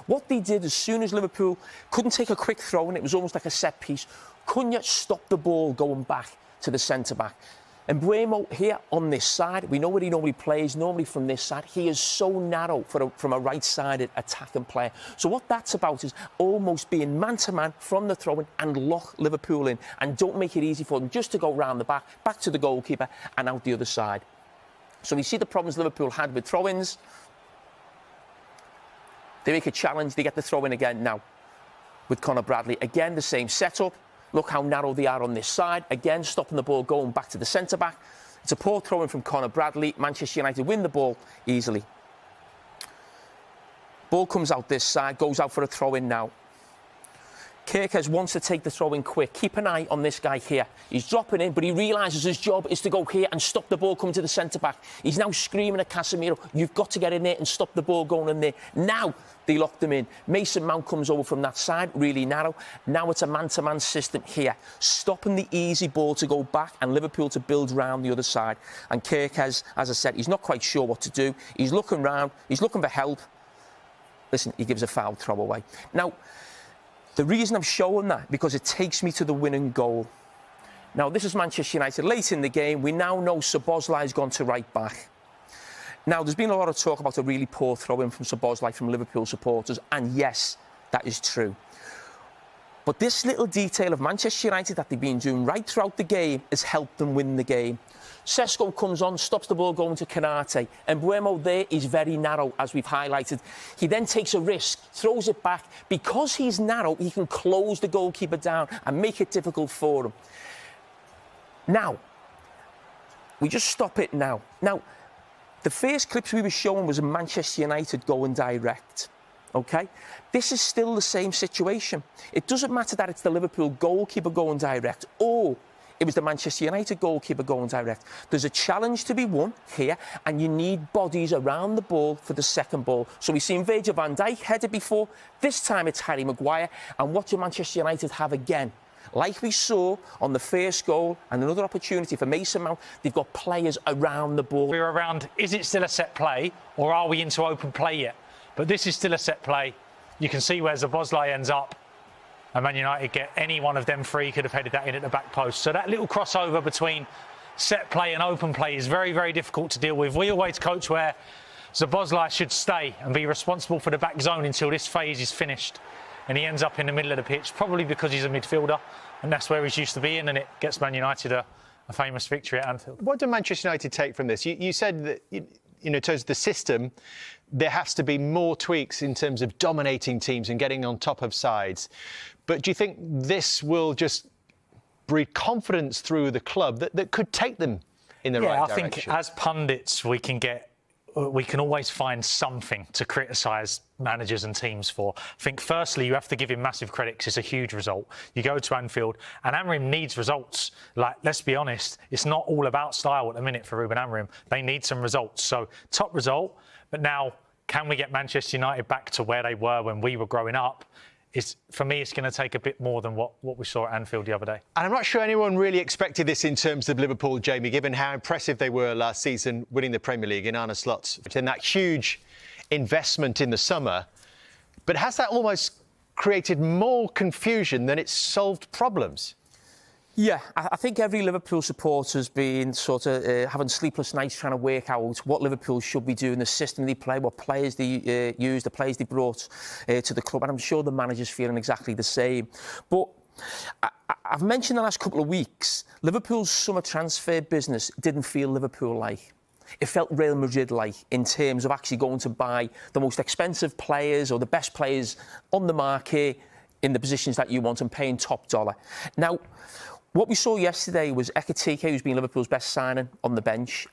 What they did as soon as Liverpool couldn't take a quick throw, and it was almost like a set piece, couldn't yet stop the ball going back to the centre-back. And Mbeumo here on this side, we know where he normally plays, normally from this side. He is so narrow from a right-sided attacking player. So what that's about is almost being man-to-man from the throw-in and lock Liverpool in and don't make it easy for them just to go round the back to the goalkeeper and out the other side. So we see the problems Liverpool had with throw-ins. They make a challenge, they get the throw-in again now with Conor Bradley. Again, the same setup. Look how narrow they are on this side. Again, stopping the ball going back to the centre-back. It's a poor throw-in from Conor Bradley. Manchester United win the ball easily. Ball comes out this side, goes out for a throw-in now. Kirkes wants to take the throw-in quick. Keep an eye on this guy here. He's dropping in, but he realises his job is to go here and stop the ball coming to the centre-back. He's now screaming at Casemiro, you've got to get in there and stop the ball going in there. Now they locked him in. Mason Mount comes over from that side, really narrow. Now it's a man-to-man system here, stopping the easy ball to go back and Liverpool to build round the other side. And Kirkes, as I said, he's not quite sure what to do. He's looking round, he's looking for help. Listen, he gives a foul throw away. Now, the reason I'm showing that, because it takes me to the winning goal. Now, this is Manchester United. Late in the game, we now know Szoboszlai's gone to right back. Now, there's been a lot of talk about a really poor throw-in from Szoboszlai from Liverpool supporters, and yes, that is true. But this little detail of Manchester United that they've been doing right throughout the game has helped them win the game. Sesko comes on, stops the ball going to Konate, and Mbeumo there is very narrow, as we've highlighted. He then takes a risk, throws it back. Because he's narrow, he can close the goalkeeper down and make it difficult for him. Now, we just stop it now. Now, the first clips we were showing was Manchester United going direct. OK? This is still the same situation. It doesn't matter that it's the Liverpool goalkeeper going direct or it was the Manchester United goalkeeper going direct. There's a challenge to be won here, and you need bodies around the ball for the second ball. So we've seen Virgil van Dijk headed before. This time it's Harry Maguire. And what do Manchester United have again? Like we saw on the first goal and another opportunity for Mason Mount, they've got players around the ball. We're around, is it still a set play or are we into open play yet? But this is still a set play. You can see where Szoboszlai ends up. And Man United get any one of them three, could have headed that in at the back post. So that little crossover between set play and open play is very, very difficult to deal with. We always coach where Szoboszlai should stay and be responsible for the back zone until this phase is finished. And he ends up in the middle of the pitch, probably because he's a midfielder, and that's where he's used to being, and it gets Man United a famous victory at Anfield. What do Manchester United take from this? You said that, in terms of the system, there has to be more tweaks in terms of dominating teams and getting on top of sides. But do you think this will just breed confidence through the club that could take them in the right direction? Yeah, I think as pundits we can always find something to criticise managers and teams for. I think firstly you have to give him massive credit because it's a huge result. You go to Anfield and Amorim needs results. Like, let's be honest, it's not all about style at the minute for Ruben Amorim. They need some results. So top result, but now can we get Manchester United back to where they were when we were growing up? For me, it's going to take a bit more than what we saw at Anfield the other day. And I'm not sure anyone really expected this in terms of Liverpool, Jamie, given how impressive they were last season, winning the Premier League in Arne Slot's, and that huge investment in the summer. But has that almost created more confusion than it's solved problems? Yeah, I think every Liverpool supporter's been sort of having sleepless nights trying to work out what Liverpool should be doing, the system they play, what players they use, the players they brought to the club. And I'm sure the manager's feeling exactly the same. But I've mentioned the last couple of weeks, Liverpool's summer transfer business didn't feel Liverpool-like. It felt Real Madrid-like in terms of actually going to buy the most expensive players or the best players on the market in the positions that you want and paying top dollar. Now, what we saw yesterday was Ekitike, who's been Liverpool's best signing, on the bench.